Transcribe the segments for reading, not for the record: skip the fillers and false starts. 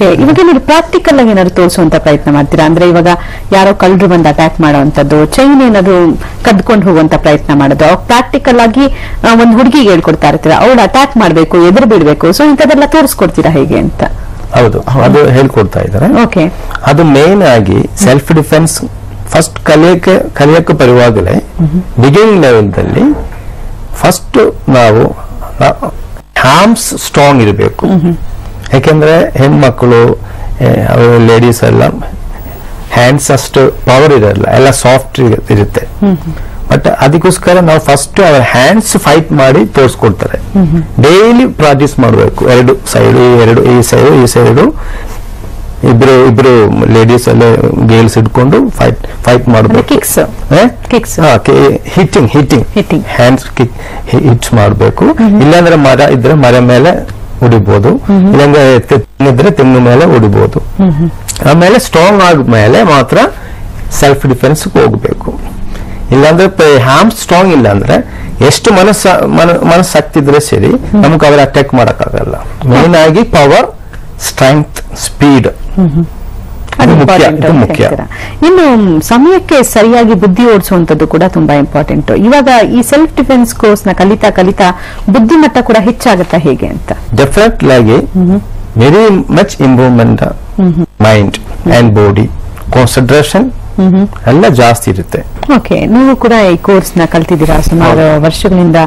Okay, ಇವಾಗ ಏನಾದ್ರು practical ಆಗಿ ಏನಾದ್ರು ತೋರಿಸುವಂತ ಪ್ರಯತ್ನ ಮಾಡ್ತೀರಾ? ಅಂದ್ರೆ ಇವಾಗ ಯಾರೋ ಕಳ್ಳರು ಬಂದು ಅಟ್ಯಾಕ್ ಮಾಡುವಂತದ್ದು, ಚೈನ್ ಏನಾದ್ರು ಕದ್ಕೊಂಡು ಹೋಗುವಂತ ಪ್ರಯತ್ನ ಮಾಡೋದು, ಪ್ರಾಕ್ಟಿಕಲ್ ಆಗಿ ಒಂದು ಹುಡುಗಿಗೆ ಹೇಳ್ಕೊಡ್ತಾ ಇರ್ತೀರಾ, ಅವಳು ಅಟ್ಯಾಕ್ ಮಾಡ್ಬೇಕು, ಎದುರು ಬಿಡ್ಬೇಕು, ಸೊ ಇಂಥದೆಲ್ಲ ತೋರಿಸ್ಕೊಡ್ತೀರಾ ಹೇಗೆ ಅಂತ? ಹೌದು, ಅದು ಹೇಳ್ಕೊಡ್ತಾ ಇದ್ದಾರೆ. ಓಕೆ, ಅದು ಮೇನ್ ಆಗಿ ಸೆಲ್ಫ್ ಡಿಫೆನ್ಸ್ ಫಸ್ಟ್ ಕಲಿಯಕ್ಕೆ ಬರುವಾಗಲೇ ಬಿಗಿನಿಂಗ್ ಲೆವೆಲ್ದಲ್ಲಿ ಫಸ್ಟ್ ನಾವು ಹ್ಯಾಂಡ್ಸ್ ಸ್ಟ್ರಾಂಗ್ ಇರಬೇಕು. ಯಾಕೆಂದ್ರೆ ಹೆಣ್ಮಕ್ಳು ಲೇಡೀಸ್ ಎಲ್ಲ ಹ್ಯಾಂಡ್ಸ್ ಅಷ್ಟು ಪವರ್ ಇರಲ್ಲ, ಎಲ್ಲ ಸಾಫ್ಟ್ ಇರುತ್ತೆ. ಬಟ್ ಅದಕ್ಕೋಸ್ಕರ ನಾವು ಫಸ್ಟ್ ಅವರ ಹ್ಯಾಂಡ್ಸ್ ಫೈಟ್ ಮಾಡಿ ತೋರಿಸ್ಕೊಡ್ತಾರೆ. ಡೈಲಿ ಪ್ರಾಕ್ಟೀಸ್ ಮಾಡಬೇಕು. ಎರಡು ಸೈಡ್, ಈ ಸೈಡು ಇಬ್ರು ಲೇಡೀಸ್ ಎಲ್ಲ ಗೇಲ್ಸ್ ಇಟ್ಕೊಂಡು ಫೈಟ್ ಮಾಡಬೇಕು. ಹಿಟ್ಟಿಂಗ್ ಹ್ಯಾಂಡ್ಸ್ ಹಿಟ್ಸ್ ಮಾಡಬೇಕು. ಇಲ್ಲಾಂದ್ರೆ ಮರ ಇದ್ರೆ ಮರ ಮೇಲೆ ಹೊಡಿಬಹುದು, ಇಲ್ಲಾಂದ್ರೆ ತೆಂಗಿದ್ರೆ ತೆಂಗು ಮೇಲೆ ಹೊಡಿಬಹುದು. ಆಮೇಲೆ ಸ್ಟ್ರಾಂಗ್ ಆದ್ಮೇಲೆ ಮಾತ್ರ ಸೆಲ್ಫ್ ಡಿಫೆನ್ಸ್ ಹೋಗ್ಬೇಕು. ಇಲ್ಲಾಂದ್ರೆ ಹ್ಯಾಂಡ್ಸ್ ಸ್ಟ್ರಾಂಗ್ ಇಲ್ಲ ಅಂದ್ರೆ ಎಷ್ಟು ಮನಸ್ಸಾಗ್ತಿದ್ರೆ ಸರಿ, ನಮ್ಗೆ ಅವ್ರ ಅಟ್ಯಾಕ್ ಮಾಡಕ್ಕಾಗಲ್ಲ. ಮೇನ್ ಆಗಿ ಪವರ್, ಸ್ಟ್ರೆಂತ್, ಸ್ಪೀಡ್ ಮುಖ್ಯ. ಇನ್ನು ಸಮಯಕ್ಕೆ ಸರಿಯಾಗಿ ಬುದ್ಧಿ ಓಡಿಸುವಂತದ್ದು ಕೂಡ ತುಂಬಾ ಇಂಪಾರ್ಟೆಂಟ್. ಇವಾಗ ಈ ಸೆಲ್ಫ್ ಡಿಫೆನ್ಸ್ ಕೋರ್ಸ್ ನ ಕಲಿತಾ ಬುದ್ಧಿಮಟ್ಟ ಕೂಡ ಹೆಚ್ಚಾಗುತ್ತಾ ಹೇಗೆ ಅಂತ? ಡೆಫಿನೆಟ್ಲಿ ಆಗಿ very much improvement mind and body, concentration ಎಲ್ಲ ಜಾಸ್ತಿ ಇರುತ್ತೆ. ಓಕೆ, ನೀವು ಕೂಡ ಈ ಕೋರ್ಸ್ ನ ಕಲ್ತಿದ್ದೀರಾ ಸುಮಾರು ವರ್ಷಗಳಿಂದ.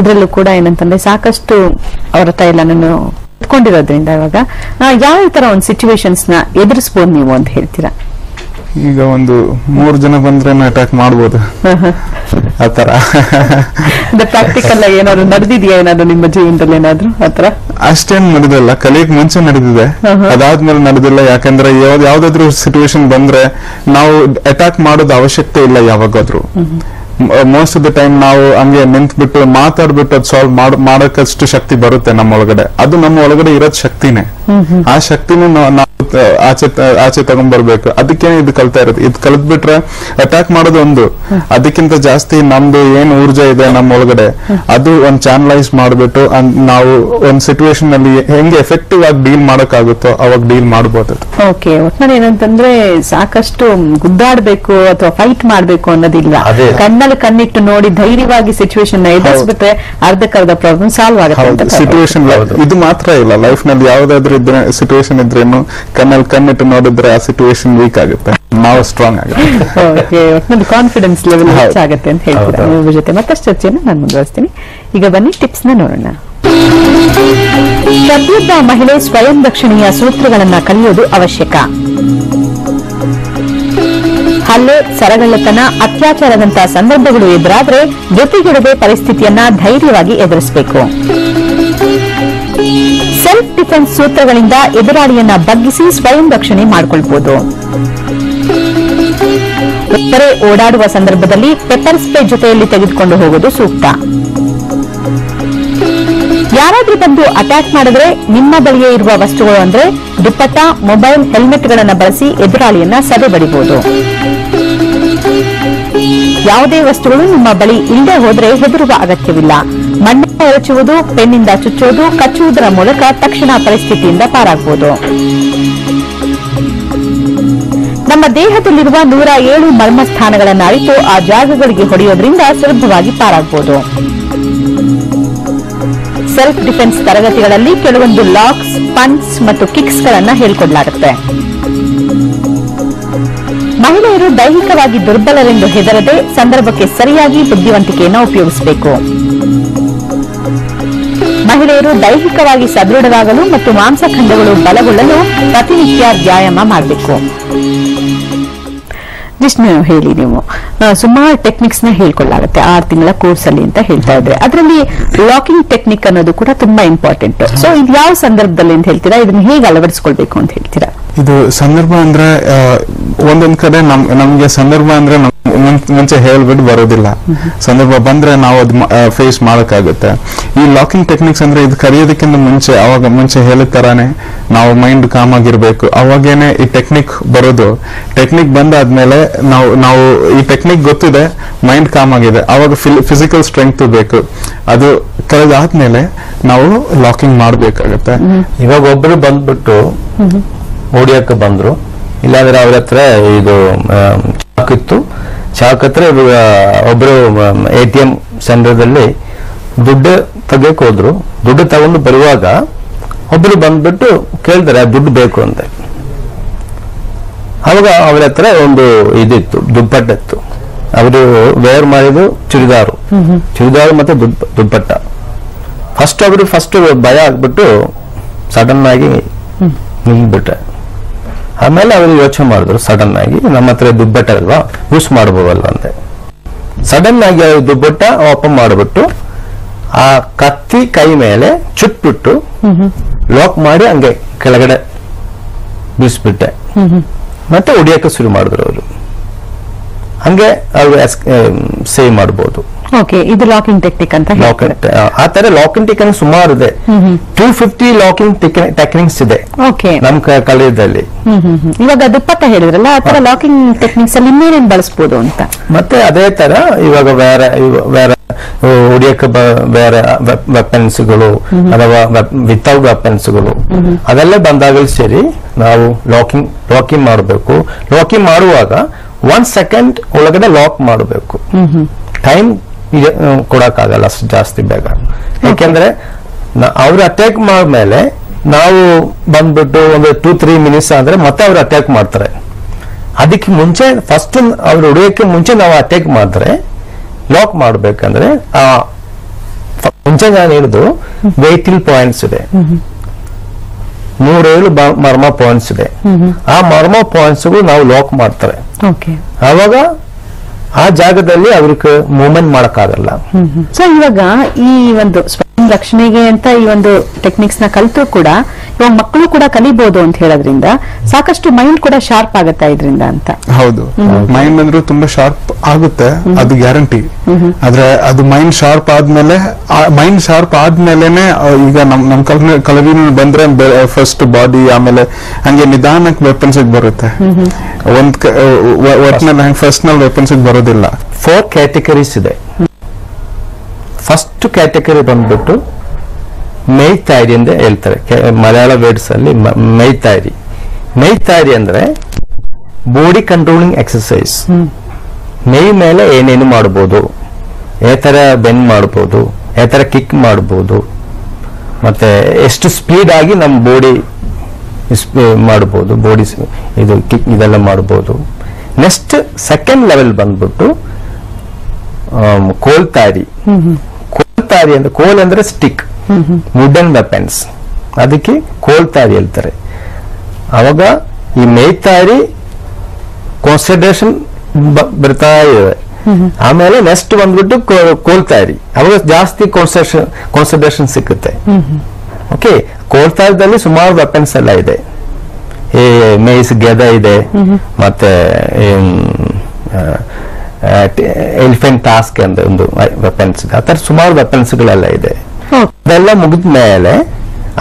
ಇದರಲ್ಲೂ ಕೂಡ ಏನಂತಂದ್ರೆ ಸಾಕಷ್ಟು ಅವರ ಹತ್ರ ಎಲ್ಲ ನಾನು ಕೊಂಡಿರೋದ್ರಿಂದ ಇವಾಗ ಯಾವ ತರ ಒಂದು ಸಿಚುವೇಶನ್ಸ್ ನ ಎದುರಿಸಬಹುದು ನೀವು ಅಂತ ಹೇಳ್ತೀರಾ? ಈಗ ಒಂದು 3 ಜನ ಬಂದ್ರೆ ಅಟ್ಯಾಕ್ ಮಾಡ್ಬೋದು, ಆತರ. ಪ್ರಾಕ್ಟಿಕಲ್ ಆಗಿ ಏನಾದ್ರು ನಡೆದಿದೆಯಾ, ಏನಾದ್ರು ನಿಮ್ಮ ಜೀವನದಲ್ಲಿ ಏನಾದ್ರು ಆತರ? ಅಷ್ಟೇನ್ ನಡೆದಿಲ್ಲ, ಕಲಿಯಕ್ ಮುಂಚೆ ನಡೆದಿದೆ, ಅದಾದ್ಮೇಲೆ ನಡೆದಿಲ್ಲ. ಯಾಕಂದ್ರೆ ಯಾವ್ದಾದ್ರು ಸಿಚುವೇಶನ್ ಬಂದ್ರೆ ನಾವು ಅಟ್ಯಾಕ್ ಮಾಡೋದು ಅವಶ್ಯಕತೆ ಇಲ್ಲ. ಯಾವಾಗಾದ್ರೂ ಮೋಸ್ಟ್ ಆಫ್ ದ ಟೈಮ್ ನಾವು ಹಂಗೆ ನಿಂತ್ಬಿಟ್ಟು ಮಾತಾಡ್ಬಿಟ್ಟು ಅದು ಸಾಲ್ವ್ ಮಾಡಕ್ಕಷ್ಟು ಶಕ್ತಿ ಬರುತ್ತೆ ನಮ್ಮ ಒಳಗಡೆ. ಅದು ನಮ್ಮ ಒಳಗಡೆ ಇರೋದ್ ಶಕ್ತಿನೇ. ಆ ಶಕ್ತಿನೂ ನಾವು ಆಚೆ ತಗೊಂಡ್ಬರ್ಬೇಕು. ಅದಕ್ಕೆ ಇದು ಕಲ್ತಾ ಇರೋದು. ಇದು ಕಲ್ತ್ಬಿಟ್ರೆ ಅಟ್ಯಾಕ್ ಮಾಡೋದು ಒಂದು, ಅದಕ್ಕಿಂತ ಜಾಸ್ತಿ ನಮ್ದು ಏನ್ ಊರ್ಜಾ ಇದೆ ನಮ್ಮ ಒಳಗಡೆ ಅದು ಒಂದ್ ಚಾನಲೈಸ್ ಮಾಡ್ಬಿಟ್ಟು ನಾವು ಒಂದ್ ಸಿಚುವೇಶನ್ ಅಲ್ಲಿ ಹೆಂಗೆ ಎಫೆಕ್ಟಿವ್ ಆಗಿ ಡೀಲ್ ಮಾಡಕ್ಕಾಗುತ್ತೋ ಅವಾಗ ಡೀಲ್ ಮಾಡಬಹುದು. ಓಕೆ, ಒಟ್ನಲ್ಲಿ ಏನಂತಂದ್ರೆ ಸಾಕಷ್ಟು ಗುದ್ದಾಡ್ಬೇಕು ಅಥವಾ ಫೈಟ್ ಮಾಡ್ಬೇಕು ಅನ್ನೋದಿಲ್ಲ. ಕಣ್ಣಲ್ಲಿ ಕಣ್ಣಿಟ್ಟು ನೋಡಿ ಧೈರ್ಯವಾಗಿ ಸಿಚುವೇಶನ್ ಎದುರಿಸ್ಬಿಟ್ರೆ ಅರ್ಧಕ್ಕರ್ಧ ಪ್ರಾಬ್ಲಮ್ ಸಾಲ್ವ್ ಆಗುತ್ತೆ. ಸಿಚುವೇಶನ್ ಇದು ಮಾತ್ರ ಇಲ್ಲ, ಲೈಫ್ ನಲ್ಲಿ ಯಾವ್ದಾದ್ರು ಇದ್ರೆ ಸಿಚುವೇಶನ್ ಇದ್ರೇನು ಕಣ್ಣಲ್ಲಿ ಕಣ್ಣಿಟ್ಟು ನೋಡಿದ್ರೆ ಆ ಸಿಚುವೇಶನ್ ವೀಕ್ ಆಗುತ್ತೆ, ನಾವು ಸ್ಟ್ರಾಂಗ್ ಆಗುತ್ತೆ. ಒಟ್ನಲ್ಲಿ ಕಾನ್ಫಿಡೆನ್ಸ್ ಲೆವೆಲ್ ಹೆಚ್ಚಾಗುತ್ತೆ ಅಂತ ಹೇಳ್ತೀರಾ. ನಿಮ್ಮ ಜೊತೆ ಮತ್ತಷ್ಟು ಚರ್ಚೆಯನ್ನು ನಾನು ಮುಂದುವರಿಸ್ತೀನಿ. ಈಗ ಬನ್ನಿ ಟಿಪ್ಸ್ ನ ನೋಡೋಣ. ಪ್ರತಿಯೊಬ್ಬ ಮಹಿಳೆ ಸ್ವಯಂ ರಕ್ಷಣೆಯ ಸೂತ್ರಗಳನ್ನ ಕಲಿಯೋದು ಅವಶ್ಯಕ. ಹಲ್ಲೆ, ಸರಗಳ್ಳತನ, ಅತ್ಯಾಚಾರದಂತಹ ಸಂದರ್ಭಗಳು ಎದುರಾದ್ರೆ ಜೊತೆಗಿಡದೆ ಪರಿಸ್ಥಿತಿಯನ್ನ ಧೈರ್ಯವಾಗಿ ಎದುರಿಸಬೇಕು. ಸೆಲ್ಫ್ ಡಿಫೆನ್ಸ್ ಸೂತ್ರಗಳಿಂದ ಎದುರಾಳಿಯನ್ನ ಬಗ್ಗಿಸಿ ಸ್ವಯಂ ರಕ್ಷಣೆ ಮಾಡಿಕೊಳ್ಳಬಹುದು. ಒಬ್ಬರೇ ಓಡಾಡುವ ಸಂದರ್ಭದಲ್ಲಿ ಪೆಪ್ಪರ್ ಸ್ಪ್ರೇ ಜೊತೆಯಲ್ಲಿ ತೆಗೆದುಕೊಂಡು ಹೋಗೋದು ಸೂಕ್ತ. ಯಾರಾದ್ರೂ ಬಂದು ಅಟ್ಯಾಕ್ ಮಾಡಿದ್ರೆ ನಿಮ್ಮ ಬಳಿಯೇ ಇರುವ ವಸ್ತುಗಳು ಅಂದ್ರೆ ದುಪ್ಪಟ್ಟ, ಮೊಬೈಲ್, ಹೆಲ್ಮೆಟ್ಗಳನ್ನು ಬಳಸಿ ಎದುರಾಳಿಯನ್ನ ಸದೆ ಬಡಿಬಹುದು. ಯಾವುದೇ ವಸ್ತುಗಳು ನಿಮ್ಮ ಬಳಿ ಇಲ್ಲದೆ ಹೋದ್ರೆ ಹೆದರುವ ಅಗತ್ಯವಿಲ್ಲ. ಮಣ್ಣಿನ ಎರಚುವುದು, ಪೆನ್ನಿಂದ ಚುಚ್ಚುವುದು, ಕಚ್ಚುವುದರ ಮೂಲಕ ತಕ್ಷಣ ಪರಿಸ್ಥಿತಿಯಿಂದ ಪಾರಾಗಬಹುದು. ನಮ್ಮ ದೇಹದಲ್ಲಿರುವ 107 ಮರ್ಮಸ್ಥಾನಗಳನ್ನು ಅರಿತು ಆ ಜಾಗಗಳಿಗೆ ಹೊಡೆಯೋದ್ರಿಂದ ಸುಲಭವಾಗಿ ಪಾರಾಗಬಹುದು. ಸೆಲ್ಫ್ ಡಿಫೆನ್ಸ್ ತರಗತಿಗಳಲ್ಲಿ ಕೆಲವೊಂದು ಲಾಕ್ಸ್, ಪಂಚ್ ಮತ್ತು ಕಿಕ್ಸ್ ಗಳನ್ನ ಹೇಳಿಕೊಡಲಾಗುತ್ತೆ. ಮಹಿಳೆಯರು ದೈಹಿಕವಾಗಿ ದುರ್ಬಲರೆಂದು ಹೆದರದೆ ಸಂದರ್ಭಕ್ಕೆ ಸರಿಯಾಗಿ ಬುದ್ಧಿವಂತಿಕೆಯನ್ನು ಉಪಯೋಗಿಸಬೇಕು. ಮಹಿಳೆಯರು ದೈಹಿಕವಾಗಿ ಸದೃಢವಾಗಲು ಮತ್ತು ಮಾಂಸಖಂಡಗಳು ಬಲಗೊಳ್ಳಲು ಪ್ರತಿನಿತ್ಯ ವ್ಯಾಯಾಮ ಮಾಡಬೇಕು. ಜಿಷ್ಣು ಹೇಳಿ, ನೀವು ಸುಮಾರು ಟೆಕ್ನಿಕ್ಸ್ ನ ಹೇಳ್ಕೊಳ್ಳಾಗುತ್ತೆ 6 ತಿಂಗಳ ಕೋರ್ಸ್ ಅಲ್ಲಿ ಅಂತ ಹೇಳ್ತಾ ಇದ್ರೆ, ಅದರಲ್ಲಿ ಲಾಕಿಂಗ್ ಟೆಕ್ನಿಕ್ ಅನ್ನೋದು ಕೂಡ ತುಂಬಾ ಇಂಪಾರ್ಟೆಂಟ್. ಸೊ ಇದು ಯಾವ ಸಂದರ್ಭದಲ್ಲಿ ಅಂತ ಹೇಳ್ತೀರಾ, ಇದನ್ನ ಹೇಗೆ ಅಳವಡಿಸಿಕೊಳ್ಬೇಕು ಅಂತ ಹೇಳ್ತೀರಾ? ಇದು ಸಂದರ್ಭ ಅಂದ್ರೆ ಒಂದೊಂದ್ ಕಡೆ ನಮ್ಗೆ ಸಂದರ್ಭ ಅಂದ್ರೆ ಮುಂಚೆ ಹೇಳ್ಬಿಟ್ಟು ಬರೋದಿಲ್ಲ. ಸಂದರ್ಭ ಬಂದ್ರೆ ನಾವು ಅದು ಫೇಸ್ ಮಾಡಕ್ಕಾಗುತ್ತೆ. ಈ ಲಾಕಿಂಗ್ ಟೆಕ್ನಿಕ್ಸ್ ಅಂದ್ರೆ ಇದು ಕಲಿಯೋದಕ್ಕಿಂತ ಮುಂಚೆ ಹೇಳಿದ ತರಾನೇ ನಾವು ಮೈಂಡ್ ಕಾಮ್ ಆಗಿರ್ಬೇಕು. ಅವಾಗೇನೆ ಈ ಟೆಕ್ನಿಕ್ ಬರೋದು. ಟೆಕ್ನಿಕ್ ಬಂದಾದ್ಮೇಲೆ ನಾವು ಈ ಟೆಕ್ನಿಕ್ ಗೊತ್ತಿದೆ, ಮೈಂಡ್ ಕಾಮ್ ಆಗಿದೆ, ಅವಾಗ ಫಿಸಿಕಲ್ ಸ್ಟ್ರೆಂತ್ ಬೇಕು. ಅದು ಕಳೆದಾದ್ಮೇಲೆ ನಾವು ಲಾಕಿಂಗ್ ಮಾಡ್ಬೇಕಾಗತ್ತೆ. ಇವಾಗ ಒಬ್ರು ಬಂದ್ಬಿಟ್ಟು ಹೊಡಿಯಕ್ಕೆ ಬಂದ್ರು. ಇಲ್ಲಾಂದ್ರೆ ಅವ್ರ ಹತ್ರ ಇದು ಚಾಕ್ ಇತ್ತು. ಚಾಕ್ ಹತ್ರ ಒಬ್ರು ATM ಸೆಂಟರ್ದಲ್ಲಿ ದುಡ್ಡು ತೆಗಿಯಕ್ ಹೋದ್ರು. ದುಡ್ಡು ತಗೊಂಡು ಬರುವಾಗ ಒಬ್ರು ಬಂದ್ಬಿಟ್ಟು ಕೇಳ್ತಾರೆ ದುಡ್ಡು ಬೇಕು ಅಂತ. ಅವಾಗ ಅವ್ರ ಹತ್ರ ಒಂದು ಇದಿತ್ತು, ದುಪ್ಪಟ್ಟ ಇತ್ತು. ಅವರು ವೇರ್ ಮಾಡಿದ್ದು ಚೂಡಿದಾರು ಮತ್ತೆ ದುಪ್ಪಟ್ಟ. ಫಸ್ಟ್ ಭಯ ಆಗ್ಬಿಟ್ಟು ಸಡನ್ ಆಗಿ ನಿಲ್ಬಿಟ್ರೆ. ಆಮೇಲೆ ಅವರು ಯೋಚನೆ ಮಾಡಿದ್ರು ಸಡನ್ ಆಗಿ, ನಮ್ಮ ಹತ್ರ ದುಪ್ಪಟ್ಟ ಅಲ್ವಾ, ಯೂಸ್ ಮಾಡ್ಬೋದಲ್ವ ಅಂತ. ಸಡನ್ ಆಗಿ ಅವ್ರು ದುಪ್ಪಟ್ಟ ಓಪನ್ ಮಾಡಿಬಿಟ್ಟು ಆ ಕತ್ತಿ ಕೈ ಮೇಲೆ ಚುಟ್ಬಿಟ್ಟು ಲಾಕ್ ಮಾಡಿ ಹಂಗೆ ಕೆಳಗಡೆ ಬೀಸ್ಬಿಟ್ಟೆ. ಮತ್ತೆ ಹೊಡಿಯಕ್ಕೆ ಶುರು ಮಾಡಿದ್ರು ಅವರು. ಹಂಗೆ ಅವ್ರು ಸೇವ್ ಮಾಡಬಹುದು. ಓಕೆ, ಇದು ಲಾಕಿಂಗ್ ಟೆಕ್ನಿಕ್ ಅಂತ ಹೇಳ್ತಾರೆ. ಆ ತರ ಲಾಕಿಂಗ್ ಟೆಕ್ನಿಕ್ ಸುಮಾರು ಇದೆ. 250 ಲಾಕಿಂಗ್ ಟೆಕ್ನಿಕ್ಸ್ ಇದೆ ನಮ್ ಕಲಿಯಲ್ಲಿ. ಇವಾಗ ದುಪ್ಪಟ್ಟ ಹೇಳಿದ್ರಲ್ಲ, ಆ ತರ ಲಾಕಿಂಗ್ ಟೆಕ್ನಿಕ್ಸ್ ಅಲ್ಲಿ ಇನ್ನೇನೇನ್ ಬಳಸಬಹುದು ಅಂತ. ಮತ್ತೆ ಅದೇ ತರ ಇವಾಗ ಬೇರೆ ಹೊಡಿಯಕ್ಕೆ ಬೇರೆ ವೆಪನ್ಸ್ಗಳು ಅಥವಾ ವಿತೌಟ್ ವೆಪನ್ಸ್ಗಳು ಅದೆಲ್ಲ ಬಂದಾಗಲೂ ಸರಿ ನಾವು ಲಾಕಿಂಗ್ ಮಾಡಬೇಕು. ಲಾಕಿಂಗ್ ಮಾಡುವಾಗ 1 ಸೆಕೆಂಡ್ ಒಳಗಡೆ ಲಾಕ್ ಮಾಡಬೇಕು. ಟೈಮ್ ಕೊಡಕ್ಕಾಗಲ್ಲ ಅಷ್ಟು ಜಾಸ್ತಿ ಬೇಗ. ಯಾಕೆಂದ್ರೆ ಅವ್ರು ಅಟ್ಯಾಕ್ ಮಾಡ್ಮೇಲೆ ನಾವು ಬಂದ್ಬಿಟ್ಟು ಒಂದು 2-3 ಮಿನಿಟ್ಸ್ ಆದ್ರೆ ಮತ್ತೆ ಅವ್ರು ಅಟ್ಯಾಕ್ ಮಾಡ್ತಾರೆ. ಅದಕ್ಕೆ ಮುಂಚೆ ಫಸ್ಟ್ ಅವ್ರು ಹೊಡೆಯೋಕೆ ಮುಂಚೆ ನಾವು ಅಟ್ಯಾಕ್ ಮಾಡಿದ್ರೆ ಲಾಕ್ ಮಾಡ್ಬೇಕಂದ್ರೆ ಮುಂಚೆ ನಾನು ಹೇಳಿದ್ದು ವೈಟಲ್ ಪಾಯಿಂಟ್ಸ್ ಇದೆ, 107 ಮರ್ಮ ಪಾಯಿಂಟ್ಸ್ ಇದೆ. ಆ ಮರ್ಮ ಪಾಯಿಂಟ್ಸ್ ನಾವು ಲಾಕ್ ಮಾಡ್ತಾರೆ. ಆವಾಗ ಆ ಜಾಗದಲ್ಲಿ ಅವ್ರಿಗೆ ಮೂವ್ಮೆಂಟ್ ಮಾಡಕ್ಕಾಗಲ್ಲ. ಸೊ ಇವಾಗ ಈ ಒಂದು ಸ್ವಯಂ ರಕ್ಷಣೆಗೆ ಅಂತ ಈ ಒಂದು ಟೆಕ್ನಿಕ್ಸ್ ನ ಕಲಿತು ಕೂಡ ಇವಾಗ ಮಕ್ಕಳು ಕೂಡ ಕಲಿಬಹುದು ಅಂತ ಹೇಳೋದ್ರಿಂದ ಸಾಕಷ್ಟು ಮೈಂಡ್ ಕೂಡ ಶಾರ್ಪ್ ಆಗುತ್ತೆ ಇದರಿಂದ ಅಂತ. ಹೌದು, ಮೈಂಡ್ ಅಂದ್ರೆ ತುಂಬಾ ಶಾರ್ಪ್ ಆಗುತ್ತೆ, ಅದು ಗ್ಯಾರಂಟಿ. ಆದ್ರೆ ಅದು ಮೈಂಡ್ ಶಾರ್ಪ್ ಆದ್ಮೇಲೆನೆ ಈಗ ನಮ್ ಕಲವಿನ ಬಂದ್ರೆ ಫಸ್ಟ್ ಬಾಡಿ, ಆಮೇಲೆ ಹಂಗೆ ನಿಧಾನಕ್ಕೆ ವೆಪನ್ಸ್ ಬರುತ್ತೆ. ಒಟ್ಟಿನಲ್ಲಿ ಫಸ್ಟ್ ನಲ್ಲಿ ವೆಪನ್ಸ್ ಬರೋದಿಲ್ಲ. 4 ಕ್ಯಾಟಗರೀಸ್ ಇದೆ. ಫಸ್ಟ್ ಕ್ಯಾಟಗರಿ ಬಂದ್ಬಿಟ್ಟು ಮೈತಾರಿ ಅಂತ ಹೇಳ್ತಾರೆ ಮಲಯಾಳ ವರ್ಡ್ಸ್ ಅಲ್ಲಿ. ಮೈತಾರಿ ಅಂದ್ರೆ ಬಾಡಿ ಕಂಟ್ರೋಲಿಂಗ್ ಎಕ್ಸರ್ಸೈಸ್. ಮೈ ಮೇಲೆ ಏನೇನು ಮಾಡಬಹುದು, ಯಾವ ತರ ಬೆಂಡ್ ಮಾಡಬಹುದು, ಯಾವ ತರ ಕಿಕ್ ಮಾಡಬಹುದು, ಮತ್ತೆ ಎಷ್ಟು ಸ್ಪೀಡ್ ಆಗಿ ನಮ್ಮ ಬಾಡಿ ಮಾಡಬಹುದು, ಬಾಡಿ ಇದು ಕಿಕ್ ಇದೆಲ್ಲ ಮಾಡಬಹುದು. ನೆಕ್ಸ್ಟ್ ಸೆಕೆಂಡ್ ಲೆವೆಲ್ ಬಂದ್ಬಿಟ್ಟು ಕೋಲ್ತಾರಿ ಅಂದ್ರೆ ಕೋಲ್ ಅಂದ್ರೆ ಸ್ಟಿಕ್, ವುಡನ್ ವೆಪನ್ಸ್, ಅದಕ್ಕೆ ಕೋಲ್ತಾರಿ ಹೇಳ್ತಾರೆ. ಅವಾಗ ಈ ಮೈತಾರಿ ಕಾನ್ಸಂಟ್ರೇಷನ್ ಬರ್ತಾ ಇದೆ. ಆಮೇಲೆ ನೆಕ್ಸ್ಟ್ ಬಂದ್ಬಿಟ್ಟು ಕೋಲ್ತಾರಿ, ಅವಾಗ ಜಾಸ್ತಿ ಕಾನ್ಸಂಟ್ರೇಷನ್ ಸಿಕ್ಕುತ್ತೆ. ಓಕೆ, ಕೋಲ್ತಾರದಲ್ಲಿ ಸುಮಾರು ವೆಪನ್ಸ್ ಎಲ್ಲ ಇದೆ. ಈ ಮೇಸ್ ಗೆದ ಇದೆ, ಮತ್ತೆ ಎಲಿಫೆಂಟ್ ಟಾಸ್ಕ್ ಅಂತ ಒಂದು ವೆಪನ್ಸ್ ಇದೆ. ಆ ತರ ಸುಮಾರು ವೆಪನ್ಸ್ ಗಳೆಲ್ಲ ಇದೆ. ಅದೆಲ್ಲ ಮುಗಿದ ಮೇಲೆ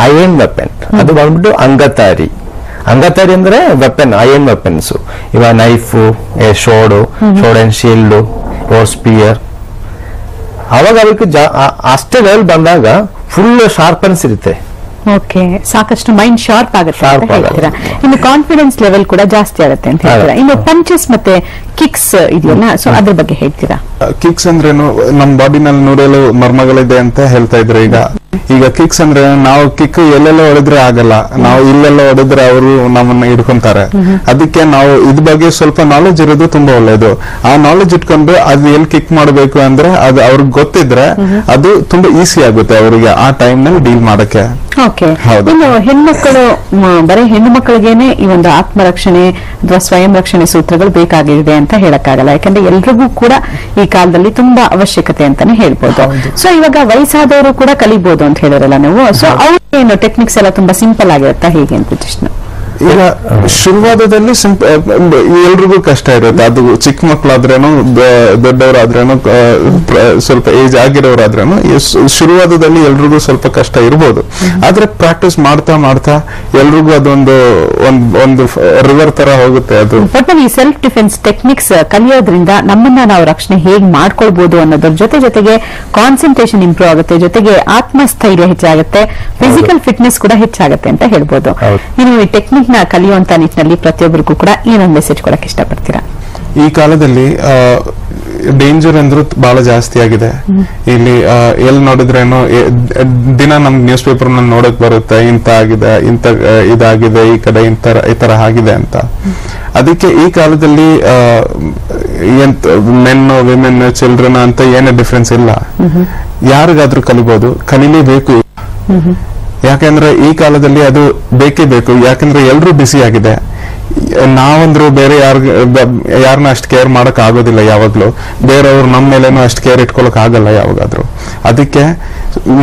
ಐರನ್ ವೆಪನ್, ಅದು ಬಂದ್ಬಿಟ್ಟು ಅಂಗತಾರಿ ಅಂದ್ರೆ ವೆಪನ್, ಐರನ್ ವೆಪನ್ಸ್. ಇವಾಗ ನೈಫು, ಶೋರ್ಡ್ ಅಂಡ್ ಶೀಲ್ಡ್, ಸ್ಪಿಯರ್. ಅವಾಗ ಅದಕ್ಕೆ ಅಷ್ಟೇ ಲೆವೆಲ್ ಬಂದಾಗ ಫುಲ್ ಶಾರ್ಪನ್ಸ್ ಇರುತ್ತೆ. ಓಕೆ, ಸಾಕಷ್ಟು ಮೈಂಡ್ ಶಾರ್ಪ್ ಆಗುತ್ತೆ ಅಂತ ಹೇಳ್ತೀರಾ. ಇನ್ನು ಕಾನ್ಫಿಡೆನ್ಸ್ ಲೆವೆಲ್ ಕೂಡ ಜಾಸ್ತಿ ಆಗುತ್ತೆ ಅಂತ ಹೇಳ್ತೀರಾ. ಇನ್ನು ಪಂಚಸ್ ಮತ್ತೆ ಕಿಕ್ಸ್ ಇದೆಯಲ್ಲ, ಸೊ ಅದ್ರ ಬಗ್ಗೆ ಹೇಳ್ತೀರಾ? ಕಿಕ್ಸ್ ಅಂದ್ರೇನು, ನಮ್ಮ ಬಾಡಿನಲ್ಲಿ 107 ಮರ್ಮಗಳಿದೆ ಅಂತ ಹೇಳ್ತಾ ಇದ್ರು. ಈಗ ಕಿಕ್ಸ್ ಅಂದ್ರೆ ನಾವು ಕಿಕ್ ಎಲ್ಲೆಲ್ಲ ಹೊಡೆದ್ರೆ ಆಗಲ್ಲ, ನಾವು ಇಲ್ಲೆಲ್ಲ ಹೊಡೆದ್ರೆ ಅವರು ನಮ್ಮನ್ನ ಹಿಡ್ಕೊಂತಾರೆ. ಅದಕ್ಕೆ ನಾವು ಇದ್ ಬಗ್ಗೆ ಸ್ವಲ್ಪ ನಾಲೆಜ್ ಇರೋದು ತುಂಬಾ ಒಳ್ಳೇದು. ಆ ನಾಲೆಜ್ ಇಟ್ಕೊಂಡು ಅದು ಎಲ್ಲಿ ಕಿಕ್ ಮಾಡಬೇಕು ಅಂದ್ರೆ ಅದು ಅವ್ರಿಗೆ ಗೊತ್ತಿದ್ರೆ ಅದು ತುಂಬಾ ಈಸಿ ಆಗುತ್ತೆ ಅವರಿಗೆ ಆ ಟೈಮ್ ನಲ್ಲಿ ಡೀಲ್ ಮಾಡಕ್ಕೆ. ಓಕೆ, ಇನ್ನು ಹೆಣ್ಮಕ್ಕಳು, ಬರೀ ಹೆಣ್ಣು ಮಕ್ಕಳಿಗೇನೆ ಈ ಒಂದು ಆತ್ಮರಕ್ಷಣೆ ಅಥವಾ ಸ್ವಯಂ ರಕ್ಷಣೆ ಸೂತ್ರಗಳು ಬೇಕಾಗಿದೆ ಅಂತ ಹೇಳಕ್ಕಾಗಲ್ಲ. ಯಾಕಂದ್ರೆ ಎಲ್ರಿಗೂ ಕೂಡ ಈ ಕಾಲದಲ್ಲಿ ತುಂಬಾ ಅವಶ್ಯಕತೆ ಅಂತಾನೆ ಹೇಳ್ಬೋದು. ಸೊ ಇವಾಗ ವಯಸ್ಸಾದವರು ಕೂಡ ಕಲಿಬಹುದು ಅಂತ ಹೇಳಿರಲ್ಲ ನೀವು. ಸೊ ಅವ್ರೇನು ಟೆಕ್ನಿಕ್ಸ್ ಎಲ್ಲ ತುಂಬಾ ಸಿಂಪಲ್ ಆಗಿರುತ್ತಾ ಹೇಗೆ ಅಂತ ಕೃಷ್ಣ? ಈಗ ಶುರುವಾದದಲ್ಲಿ ಎಲ್ರಿಗೂ ಕಷ್ಟ ಇರುತ್ತೆ. ಅದು ಚಿಕ್ಕ ಮಕ್ಕಳಾದ್ರೇನು ದೊಡ್ಡವರಾದ್ರೇನು ಸ್ವಲ್ಪ ಏಜ್ ಆಗಿರೋರಾದ್ರೇನು ಶುರುವಾದದಲ್ಲಿ ಎಲ್ರಿಗೂ ಸ್ವಲ್ಪ ಕಷ್ಟ ಇರ್ಬೋದು. ಆದ್ರೆ ಪ್ರಾಕ್ಟೀಸ್ ಮಾಡ್ತಾ ಮಾಡ್ತಾ ಎಲ್ರಿಗೂ ಅದೊಂದು ಒಂದು ರಿವರ್ ತರ ಹೋಗುತ್ತೆ. ಅದು ಈ ಸೆಲ್ಫ್ ಡಿಫೆನ್ಸ್ ಟೆಕ್ನಿಕ್ಸ್ ಕಲಿಯೋದ್ರಿಂದ ನಮ್ಮನ್ನ ನಾವು ರಕ್ಷಣೆ ಹೇಗ್ ಮಾಡ್ಕೊಳ್ಬಹುದು ಅನ್ನೋದ್ರ ಜೊತೆಗೆ ಕಾನ್ಸಂಟ್ರೇಷನ್ ಇಂಪ್ರೂವ್ ಆಗುತ್ತೆ, ಜೊತೆಗೆ ಆತ್ಮಸ್ಥೈರ್ಯ ಹೆಚ್ಚಾಗುತ್ತೆ, ಫಿಸಿಕಲ್ ಫಿಟ್ನೆಸ್ ಕೂಡ ಹೆಚ್ಚಾಗುತ್ತೆ ಅಂತ ಹೇಳ್ಬೋದು. ಇನ್ನು ಈ ಟೆಕ್ನಿಕ್ ನ ಕಲಿಯುವಂತ ನಿಟ್ಟಿನಲ್ಲಿ ಪ್ರತಿಯೊಬ್ಬರಿಗೂ ಕೂಡ ಏನೊಂದು ಮೆಸೇಜ್ ಕೊಡಕ್ಕೆ ಇಷ್ಟಪಡ್ತೀರಾ? ಈ ಕಾಲದಲ್ಲಿ ಡೇಂಜರ್ ಅಂದ್ರೂ ಬಹಳ ಜಾಸ್ತಿ ಆಗಿದೆ. ಇಲ್ಲಿ ಎಲ್ಲಿ ನೋಡಿದ್ರೇನು ದಿನ ನಮ್ ನ್ಯೂಸ್ ಪೇಪರ್ ನೋಡಕ್ ಬರುತ್ತೆ, ಇಂತ ಆಗಿದೆ, ಇಂತ ಇದಾಗಿದೆ, ಈ ಕಡೆ ಈ ತರ ಆಗಿದೆ ಅಂತ. ಅದಕ್ಕೆ ಈ ಕಾಲದಲ್ಲಿ ಮೆನ್ ವಿಮೆನ್ ಚಿಲ್ಡ್ರನ್ ಅಂತ ಏನೇ ಡಿಫ್ರೆನ್ಸ್ ಇಲ್ಲ. ಯಾರಿಗಾದ್ರೂ ಕಲಿಬಹುದು, ಕಲಿಲೇಬೇಕು. ಯಾಕೆಂದ್ರೆ ಈ ಕಾಲದಲ್ಲಿ ಅದು ಬೇಕೇ ಬೇಕು. ಯಾಕೆಂದ್ರೆ ಎಲ್ರೂ ಬಿಸಿ ಆಗಿದೆ. ನಾವಂದ್ರು ಬೇರೆ ಯಾರನ್ನ ಅಷ್ಟು ಕೇರ್ ಮಾಡಕ್ ಆಗೋದಿಲ್ಲ ಯಾವಾಗ್ಲೂ. ಬೇರೆಯವ್ರು ನಮ್ಮ ಮೇಲೇನು ಅಷ್ಟು ಕೇರ್ ಇಟ್ಕೊಳಕ್ ಆಗಲ್ಲ ಯಾವಾಗಾದ್ರೂ. ಅದಕ್ಕೆ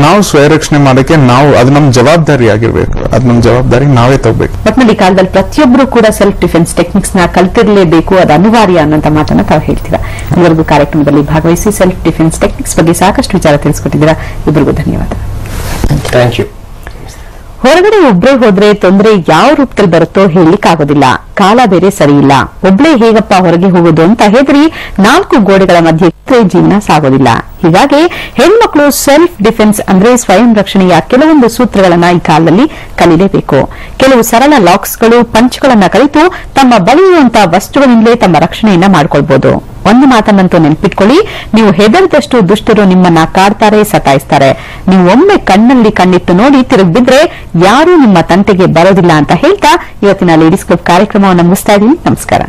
ನಾವು ಸ್ವಯರಕ್ಷಣೆ ಮಾಡಕ್ಕೆ ಅದು ನಮ್ ಜವಾಬ್ದಾರಿ ಆಗಿರ್ಬೇಕು. ಅದು ನಮ್ ಜವಾಬ್ದಾರಿ ನಾವೇ ತಗೋಬೇಕು. ಒಟ್ಟಿನಲ್ಲಿ ಈ ಕಾಲದಲ್ಲಿ ಪ್ರತಿಯೊಬ್ಬರು ಕೂಡ ಸೆಲ್ಫ್ ಡಿಫೆನ್ಸ್ ಟೆಕ್ನಿಕ್ಸ್ ನ ಕಲ್ತಿರ್ಲೇಬೇಕು, ಅದು ಅನಿವಾರ್ಯ ಅನ್ನೋಂತ ಮಾತನ್ನ ತಾವು ಹೇಳ್ತೀರಾ. ಇದುವರೆಗೂ ಕಾರ್ಯಕ್ರಮದಲ್ಲಿ ಭಾಗವಹಿಸಿ ಸೆಲ್ಫ್ ಡಿಫೆನ್ಸ್ ಟೆಕ್ನಿಕ್ಸ್ ಬಗ್ಗೆ ಸಾಕಷ್ಟು ವಿಚಾರ ತಿಳಿಸ್ಕೊಟ್ಟಿದ್ದೀರಾ. ಇಬ್ಬರಿಗೂ ಧನ್ಯವಾದ. Thank you. ಹೊರಗಡೆ ಒಬ್ರೇ ಹೋದ್ರೆ ತೊಂದರೆ ಯಾವ ರೂಪದಲ್ಲಿ ಬರುತ್ತೋ ಹೇಳಲಿಕ್ಕಾಗೋದಿಲ್ಲ. ಕಾಲ ಬೇರೆ ಸರಿ ಇಲ್ಲ. ಒಬ್ಳೇ ಹೇಗಪ್ಪ ಹೊರಗೆ ಹೋಗೋದು ಅಂತ ಹೆದರಿ 4 ಗೋಡೆಗಳ ಮಧ್ಯೆ ಜೀವನ ಸಾಗೋದಿಲ್ಲ. ಹೀಗಾಗಿ ಹೆಣ್ಮಕ್ಳು ಸೆಲ್ಫ್ ಡಿಫೆನ್ಸ್ ಅಂದ್ರೆ ಸ್ವಯಂ ರಕ್ಷಣೆಯ ಕೆಲವೊಂದು ಸೂತ್ರಗಳನ್ನ ಈ ಕಾಲದಲ್ಲಿ ಕಲಿಯಲೇಬೇಕು. ಕೆಲವು ಸರಳ ಲಾಕ್ಸ್ಗಳು, ಪಂಚ್ಗಳನ್ನ ಕಲಿತು ತಮ್ಮ ಬಳಿ ಇರುವಂತಹ ವಸ್ತುಗಳಿಂದಲೇ ತಮ್ಮ ರಕ್ಷಣೆಯನ್ನ ಮಾಡ್ಕೊಳ್ಬಹುದು. ಒಂದು ಮಾತನ್ನಂತೂ ನೆನಪಿಟ್ಕೊಳ್ಳಿ, ನೀವು ಹೆದರಿದಷ್ಟು ದುಷ್ಟರು ನಿಮ್ಮನ್ನ ಕಾಡ್ತಾರೆ, ಸತಾಯಿಸ್ತಾರೆ. ನೀವು ಒಮ್ಮೆ ಕಣ್ಣಲ್ಲಿ ಕಣ್ಣಿಟ್ಟು ನೋಡಿ ತಿರುಗಿಬಿದ್ರೆ ಯಾರೂ ನಿಮ್ಮ ತಂಟೆಗೆ ಬರೋದಿಲ್ಲ ಅಂತ ಹೇಳ್ತಾ ಇವತ್ತಿನ ಲೇಡೀಸ್ ಕ್ಲಬ್ ಕಾರ್ಯಕ್ರಮವನ್ನು ಮುಗಿಸ್ತಾ ಇದ್ದೀನಿ. ನಮಸ್ಕಾರ.